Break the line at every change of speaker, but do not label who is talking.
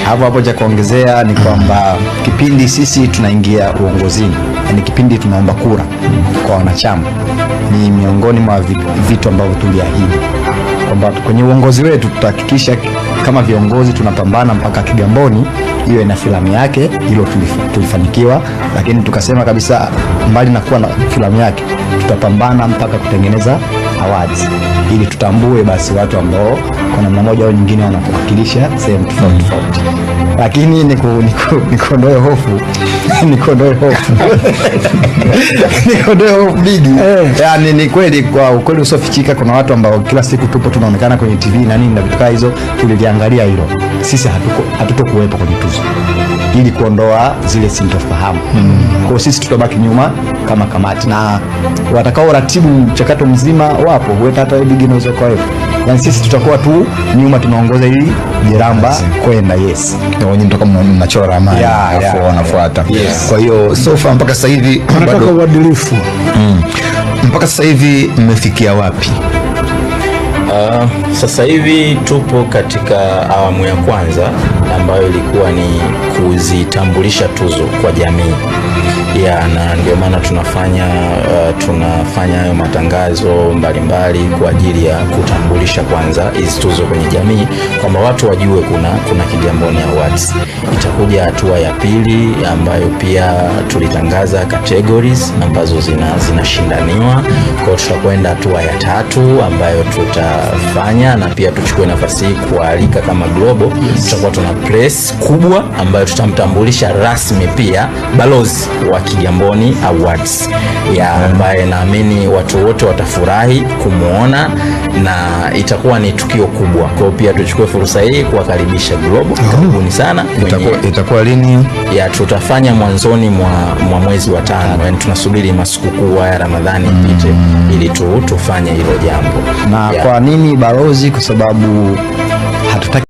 Hapo cha kuongezea ni kwamba kipindi sisi tunaingia uongozini, yani kipindi tunaomba kura kwa wanachama, ni miongoni mwa vitu ambavyo tuliahidi kwamba kwenye uongozi wetu tutahakikisha kama viongozi tunapambana mpaka Kigamboni hiyo ina filamu yake. Hilo tulifanikiwa, lakini tukasema kabisa mbali na kuwa na filamu yake tutapambana mpaka kutengeneza awards ili tutambue basi watu ambao kwa namna moja au nyingine wanawakilisha sehemu tofauti. Lakini nikuondoe hofu nikuondoe hofu bigi. Yani ni kweli, kwa ukweli usiofichika, kuna watu ambao kila siku tupo tunaonekana kwenye TV na nini na vitu kama hizo. Tuliangalia hilo, sisi hatutokuwepo kwenye tuzo ili kuondoa zile sintofahamu. Kwa sisi tutabaki nyuma kama kamati, na watakao ratibu mchakato mzima wapo, huenda hata bigi inaweza kwa hiyo. Yani sisi tutakuwa tu nyuma tunaongoza hili jiramba kwenda. Yes,
na wenyewe mtoka mnachora amani afu wanafuata.
Kwa hiyo sofa mpaka sasa hivi
tunataka uadilifu.
Mpaka sasa hivi mmefikia wapi?
Sasa hivi tupo katika awamu ya kwanza ambayo ilikuwa ni kuzitambulisha tuzo kwa jamii na ndio maana tunafanya hayo matangazo mbalimbali kwa ajili ya kutambulisha kwanza hizi tuzo kwenye jamii, kwamba watu wajue kuna Kigamboni Awards. Itakuja hatua ya pili ambayo pia tulitangaza categories ambazo zinashindaniwa. Kwa hiyo tutakwenda hatua ya tatu ambayo tutafanya na pia tuchukue nafasi hii kualika kama global. Tutakuwa tuna press kubwa ambayo tutamtambulisha rasmi pia balozi wa Kigamboni Awards ambaye naamini watu wote watafurahi kumuona na itakuwa ni tukio kubwa. Kwa hiyo pia tuchukue fursa hii kuwakaribisha global. Karibuni sana.
Itakuwa lini?
Tutafanya mwanzoni mwa mwezi wa 5. Yani tunasubiri masikukuu ya Ramadhani ipite ili tufanye hilo jambo.
Na kwa nini balozi? Kwa sababu hatutaki